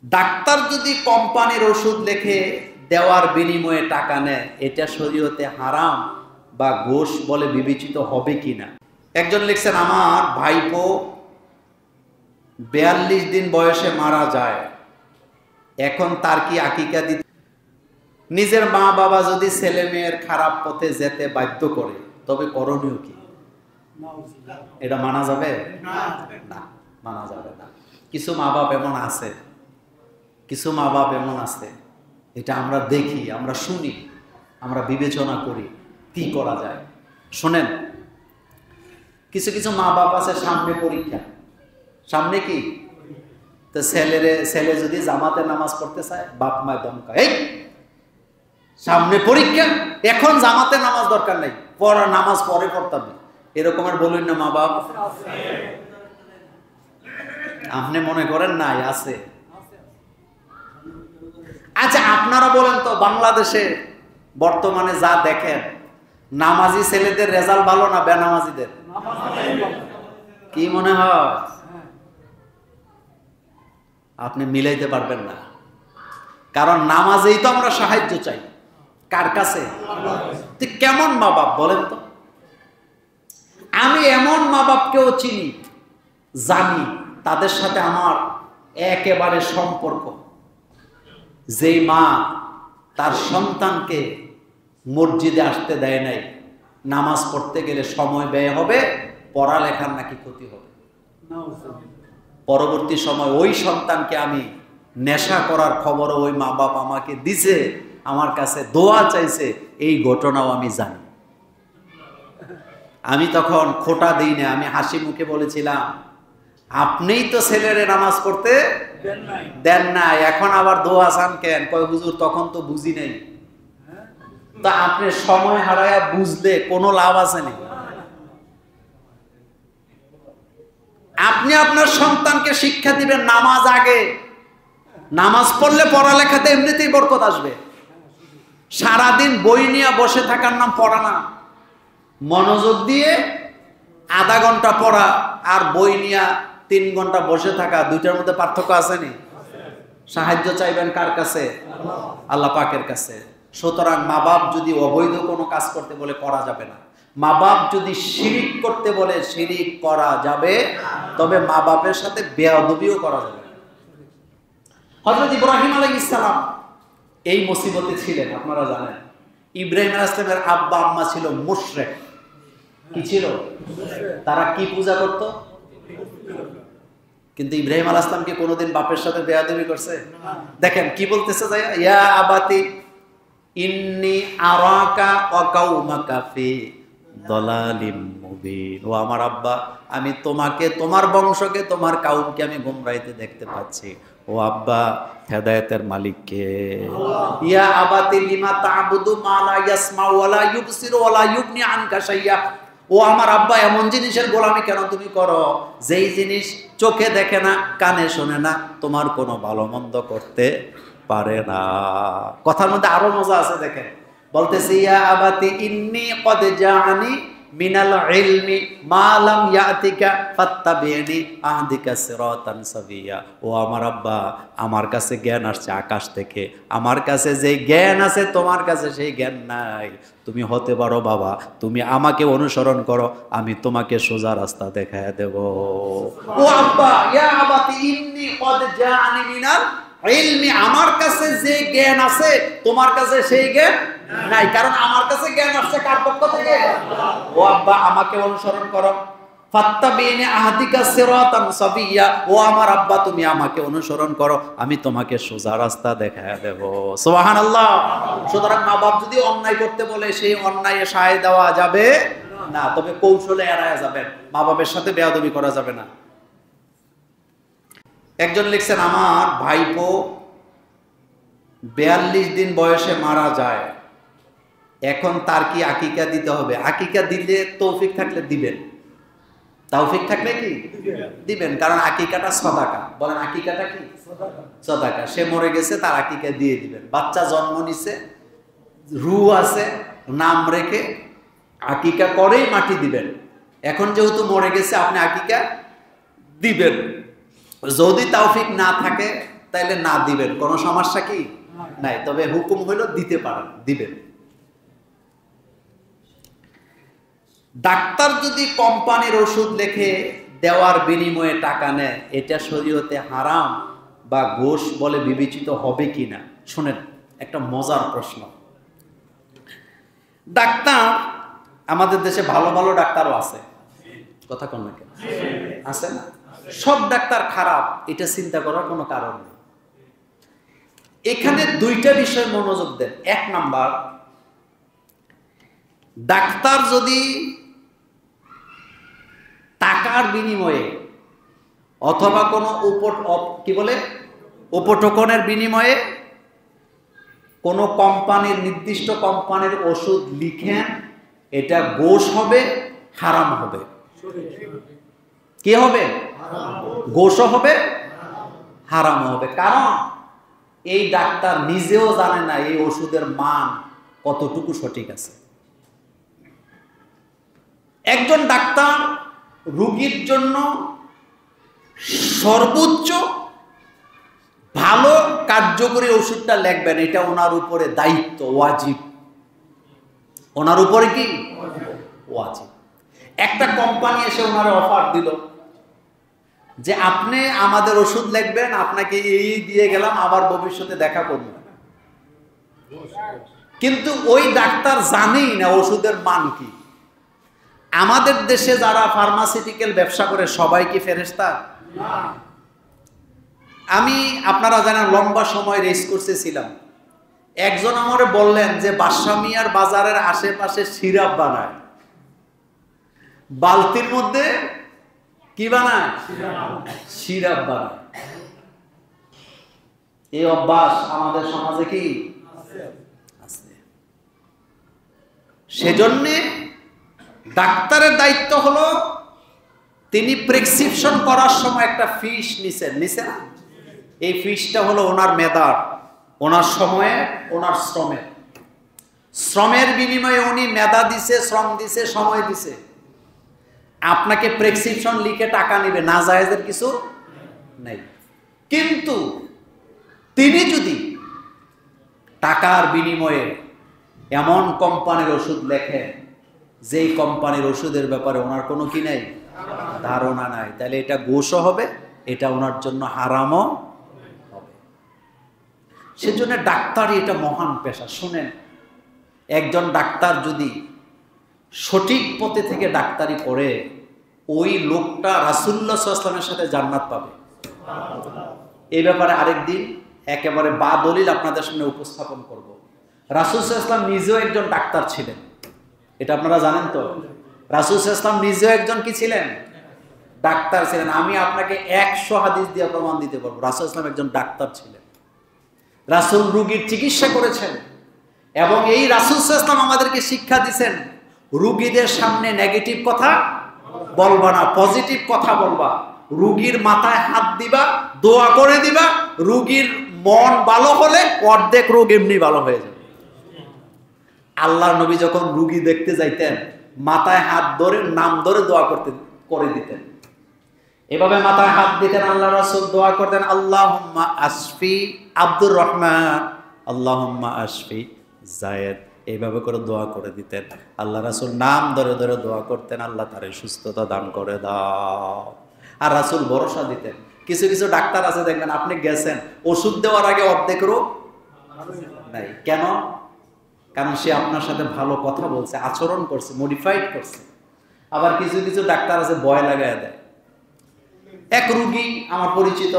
Doctor যদি কোম্পানির ওষুধ লিখে দেওয়ার বিনিময়ে টাকা নেয়, এটা শরীয়তে হারাম বা ঘুষ বলে বিবেচিত হবে কিনা? একজন লিখছেন, আমার ভাইপো 42 দিন বয়সে মারা যায়, এখন তার কি আকিকা দিতে? নিজের মা বাবা যদি ছেলে মেয়ের খারাপ পথে যেতে বাধ্য করে, তবে করণীয় কি? এটা মানা যাবে না? মানা যাবে না। কিছু মা বাপ এমন আছে, কিছু মা বাপ এমন আছে, এটা আমরা দেখি, আমরা শুনি, আমরা বিবেচনা করি কি করা যায়। শোনেন, কিছু কিছু মা বাপ আছে, সামনে পরীক্ষা, সামনে কি, তো ছেলে যদি জামাতে নামাজ পড়তে চায়, বাপ মায় দমকায়, এই সামনে পরীক্ষা, এখন জামাতে নামাজ দরকার নেই, পড়া নামাজ পরে পড়তে হবে, এরকমের বলুন না মা বাপ? আপনি মনে করেন নাই? আছে। আচ্ছা, আপনারা বলেন তো, বাংলাদেশে বর্তমানে যা দেখেন, নামাজি ছেলেদের রেজাল্ট ভালো না বেনামাজিদের? কি মনে হয়? আপনি মিলাইতে পারবেন না, কারণ নামাজেই তো আমরা সাহায্য চাই। কার কাছে? কেমন মা বাপ বলেন তো? আমি এমন মা বাপকেও চিনি, জানি, তাদের সাথে আমার একেবারে সম্পর্ক, যেই মা তার সন্তানকে মসজিদে আসতে দেয় নাই, নামাজ পড়তে গেলে সময় ব্যয় হবে, পড়ালেখার নাকি ক্ষতি হবে, পরবর্তী সময় ওই সন্তানকে আমি নেশা করার খবরও ওই মা বাপ আমাকে দিছে, আমার কাছে দোয়া চাইছে, এই ঘটনাও আমি জানি। আমি তখন খোটা দিই না, আমি হাসি মুখে বলেছিলাম, আপনিই তো ছেলেরে নামাজ পড়তে দেন না, এখন আবার দোয়া চান কেন? কয় হুজুর, তখন তো বুঝি নাই। তা আপনি সময় হারায়া বুঝলে কোনো লাভ আছে না। আপনি আপনার সন্তানকে শিক্ষা দিবেন নামাজ আগে, নামাজ পড়লে পড়ালেখাতে এমনিতেই বরকত আসবে। সারাদিন বই নিয়ে বসে থাকার নাম পড়া না। মনোযোগ দিয়ে আধা ঘন্টা পড়া আর বই নিয়ে 3 ঘন্টা বসে থাকা, দুইটার মধ্যে পার্থক্য আছে নি? সাহায্য চাইবেন কার কাছে? আল্লাহ পাকের কাছে। সুতরাং মা বাপ যদি অবৈধ কোনো কাজ করতে বলে করা যাবে না। মা বাপ যদি শিরিক করতে বলে শিরিক করা যাবে, তবে মা বাপের সাথে বেয়াদবিও করা যাবে। হযরত ইব্রাহিম আলাইহিস সালাম এই মুসিবতে ছিলেন, আপনারা জানেন। ইব্রাহিম আলাইহিস সালামের আব্বা আম্মা ছিল মুশরিক। কি ছিল? তারা কি পূজা করত? কিন্তু ইব্রাহিম আলাইহিস সালাম কি কোনোদিন বাপের সাথে বেয়াদবি করছে? দেখেন কি বলতেছে, ইয়া আবাতি ইন্নী আরাকা ওয়া কাওমাকা ফি দালালিম মুবিন। ও আমার আব্বা, আমি তোমাকে, তোমার বংশকে, তোমার কাউমকে আমি গোমরাহিতে দেখতে পাচ্ছি। ও আব্বা, হেদায়েতের মালিক কে? ইয়া আবাতি লিমা তা'বুদু মা লা ইয়াসমাউ ওয়া লা ইউবসিরু ওয়া লা ইউগনি আনকা শাইয়া। ও আমার আব্বা, এমন জিনিসের গোলামি কেন তুমি করো যেই জিনিস চোখে দেখে না, কানে শোনে না, তোমার কোনো ভালো মন্দ করতে পারে না। কথার মধ্যে আরো মজা আছে, দেখেন। বলতেছি, ইয়া আবাতি ইন্নী ক্বাদ জাআনি মিনাল ইলমি মা লাম ইয়াতিকা ফাত্তাবিনি আহদিকা সিরাতান সাবিয়া। ও আমার আব্বা, আমার কাছে জ্ঞান আসছে আকাশ থেকে। আমার কাছে যে জ্ঞান আছে তোমার কাছে সেই জ্ঞান নাই। তুমি হতে পারো বাবা, তুমি আমাকে অনুসরণ করো, আমি তোমাকে সোজা রাস্তা দেখায় দেব। ও আব্বা, ইয়া আবাতি ইন্নী ক্বাদ জাআনি মিনাল ইলমি, আমার কাছে যে জ্ঞান আছে তোমার কাছে সেই জ্ঞান নাই, কারণ আমার কাছে জ্ঞান আসছে কার পক্ষ থেকে? ও আব্বা, আমাকে অনুসরণ করো। ফাত্তাবিনি আহদিকা সিরাতান সাবিয়া। ও আমার আব্বা, তুমি আমাকে অনুসরণ করো, আমি তোমাকে সোজা রাস্তা দেখায় দেব। সুবহানাল্লাহ। সুতরাং মা বাপ যদি অন্যায় করতে বলে, সেই অন্যায়ে সায় দেওয়া যাবে না, তবে কৌশলে এড়ায়া যাবেন। মা বাপের সাথে বেয়াদবি করা যাবে না। একজন লিখছেন, আমার ভাইপো 42 দিন বয়সে মারা যায়, এখন তার কি আকিকা দিতে হবে? আকিকা দিলে তৌফিক থাকলে দিবেন, তৌফিক থাকলে কি দিবেন, কারণ আকিকাটা সাদাকা। বলেন, আকিকাটা কি? সাদাকা। সে মরে গেছে, তার আকিকা দিয়ে দিবেন। বাচ্চা জন্ম নিছে, রূহ আছে, নাম রেখে আকিকা করেই মাটি দিবেন। এখন যেহেতু মরে গেছে, আপনি আকিকা দিবেন। যদি তৌফিক না থাকে, তাইলে না দিবেন, কোনো সমস্যা কি নাই, তবে হুকুম হইল দিতে পারেন, দিবেন। ডাক্তার যদি কোম্পানির ওষুধ লিখে দেওয়ার বিনিময়ে টাকা নেয়, এটা শরীয়তে হারাম বা ঘুষ বলে বিবেচিত হবে কিনা? শুনেন, একটা মজার প্রশ্ন। ডাক্তার, আমাদের দেশে ভালো ভালো ডাক্তারও আছে, কথা কোন না কেন আছে না? সব ডাক্তার খারাপ এটা চিন্তা করার কোনো কারণ নেই। এখানে দুইটা বিষয় মনোযোগ দেন। এক নাম্বার, ডাক্তার যদি টাকার বিনিময়ে অথবা কোনো উপটোকনের বিনিময়ে কোনো কোম্পানির, নির্দিষ্ট কোম্পানির ওষুধ লিখেন, এটা ঘুষ হবে, হারাম হবে। কি হবে? ঘুষও হবে, হারাম হবে। কারণ এই ডাক্তার নিজেও জানে না এই ওষুধের মান কতটুকু সঠিক আছে। একজন ডাক্তার রোগীর জন্য সর্বোচ্চ ভালো কার্যকরী ওষুধটা লিখবেন, এটা ওনার উপরে দায়িত্ব, ওয়াজিব। ওনার উপরে কি ওয়াজিব। একটা কোম্পানি এসে ওনারে অফার দিল যে আপনি আমাদের ওষুধ লিখবেন, আপনাকে এই দিয়ে গেলাম, আবার ভবিষ্যতে দেখা করব। কিন্তু ওই ডাক্তার জানেই না ওষুধের মান কি। আমাদের দেশে যারা ফার্মাসিউটিক্যাল ব্যবসা করে সবাই কি ফেরেশতা? আমি, আপনারা জানেন, লম্বা সময় রেস কোর্সে ছিলাম। একজন আমারে বললেন যে বাদশা মিয়ার বাজারের আশেপাশে সিরাপ বানায়, বালতির মধ্যে কি বানায়? সিরাপ বানায়। এই অভ্যাস আমাদের সমাজে কি আছে? সেজন্যে ডাক্তারের দায়িত্ব হলো তিনি প্রেসক্রিপশন করার সময় একটা ফিস নিছে না? এই ফিসটা হলো ওনার মেধার, ওনার সময়ে, ওনার শ্রমের বিনিময়ে উনি মেধা দিছে, শ্রম দিছে, সময় দিছে। আপনাকে প্রেসক্রিপশন লিখে টাকা নিবে, না জায়েজের কিছু নেই। কিন্তু তিনি যদি টাকার বিনিময়ে এমন কোম্পানির ওষুধ লেখেন যেই কোম্পানির ওষুধের ব্যাপারে ওনার কোনো কি নাই, ধারণা নাই, তাহলে এটা ঘুষও হবে, এটা ওনার জন্য হারামও হবে। সেজন্য ডাক্তারই এটা মহান পেশা। শুনেন, একজন ডাক্তার যদি সঠিক পথে থেকে ডাক্তারি করে, ওই লোকটা রাসূলুল্লাহ সাল্লাল্লাহু আলাইহি ওয়াসাল্লামের সাথে জান্নাত পাবে। এই ব্যাপারে আরেকদিন একেবারে বাদলিল আপনাদের সামনে উপস্থাপন করব। রাসূল সাল্লাল্লাহু আলাইহি ওয়াসাল্লাম নিজেও একজন ডাক্তার ছিলেন, এটা আপনারা জানেন তো? রাসূল সাল্লাল্লাহু আলাইহি ওয়াসাল্লাম নিজেও একজন কি ছিলেন? ডাক্তার ছিলেন। আমি আপনাকে 100 হাদিস দিয়ে প্রমাণ দিতে পারবো রাসূল সাল্লাল্লাহু আলাইহি ওয়াসাল্লাম একজন ডাক্তার ছিলেন। রাসূল রোগীর চিকিৎসা করেছেন, এবং এই রাসূল সাল্লাল্লাহু আলাইহি ওয়াসাল্লাম আমাদেরকে শিক্ষা দিয়েছেন, রোগীদের সামনে নেগেটিভ কথা বলবা না, পজিটিভ কথা বলবা। রোগীর মাথায় হাত দিবা, দোয়া করে দিবা, রোগীর মন ভালো হলে অর্ধেক রোগ এমনি ভালো হয়ে যাবে। আল্লাহর নবী যখন রোগী দেখতে যাইতেন, মাথায় হাত ধরে, নাম ধরে দোয়া করে দিতেন। এভাবে মাথায় হাত দিতেন, আল্লাহ রাসূল দোয়া করতেন, আল্লাহুম্মা আশফি আব্দুর রহমান, আল্লাহুম্মা আশফি জায়েদ। এইভাবে করে দোয়া করে দিতেন। আল্লাহ রাসূল নাম ধরে ধরে দোয়া করতেন, আল্লাহ তারে সুস্থতা দান করে দাও। আর রাসূল ভরসা দিতেন। কিছু কিছু ডাক্তার আছে দেখবেন, আপনি গেছেন, ওষুধ দেওয়ার আগে অর্ধেক রোগ নাই। কেন? কারণ সে আপনার সাথে ভালো কথা বলছে, আচরণ করছে, মডিফাইড করছে। আবার কিছু কিছু ডাক্তার আছে ভয় লাগায় দেয়। এক রুগী আমার পরিচিত,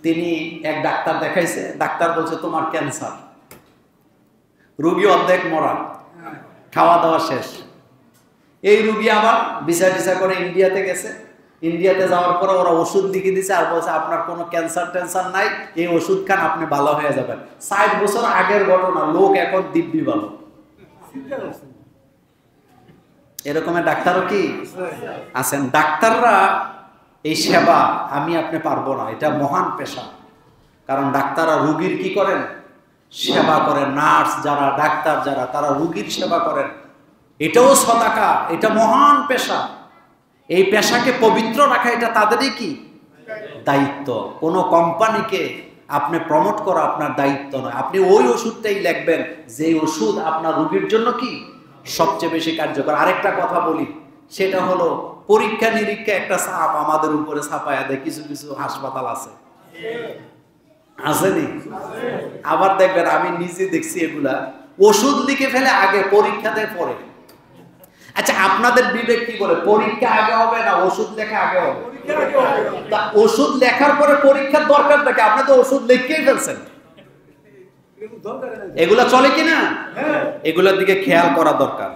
তিনি এক ডাক্তার দেখাইছে, ডাক্তার বলছে তোমার ক্যান্সার। রুগী অর্ধেক মরা, খাওয়া দাওয়া শেষ। এই রুগী আবার ভিসা টিসা করে ইন্ডিয়াতে গেছে। ইন্ডিয়াতে যাওয়ার পরে ওরা ওষুধ লিখে দিছে আর বলছে আপনার কোনো ক্যান্সার টেনসার নাই, এই ওষুধ খান, আপনি ভালো হয়ে যাবেন। 60 বছর আগের ঘটনা, লোক এখন দিব্যি ভালো। এরকমের ডাক্তারও কি আছেন? ডাক্তাররা এই সেবা আমি আপনি পারবো না, এটা মহান পেশা। কারণ ডাক্তাররা রুগীর কি করেন? সেবা করেন। নার্স যারা, ডাক্তার যারা, তারা রুগীর সেবা করেন। এটাও সাদাকা, এটা মহান পেশা। এই পেশাকে পবিত্র রাখা এটা তাদেরই কি দায়িত্ব। কোনো কোম্পানিকে আপনি প্রমোট করা আপনার দায়িত্ব নয়। আপনি ওই ওষুধটাই লিখবেন যে ওষুধ আপনার রোগীর জন্য কি সবচেয়ে বেশি কার্যকর। আরেকটা কথা বলি, সেটা হলো পরীক্ষা নিরীক্ষা একটা চাপ আমাদের উপরে চাপায়া দেয় কিছু কিছু হাসপাতাল আছে, আসেনি? আবার দেখবেন, আমি নিজে দেখছি এগুলা, ওষুধ লিখে ফেলে আগে, পরীক্ষা দেয় পরে। আচ্ছা, আপনাদের বিবেক কি বলে, পরীক্ষা আগে হবে না ওষুধ লেখা আগে হবে? তা ওষুধ লেখার পরে পরীক্ষার দরকার থাকে? আপনি তো ওষুধ লিখেই ফেলছেন। এগুলা চলে কিনা? এগুলোর দিকে খেয়াল করা দরকার।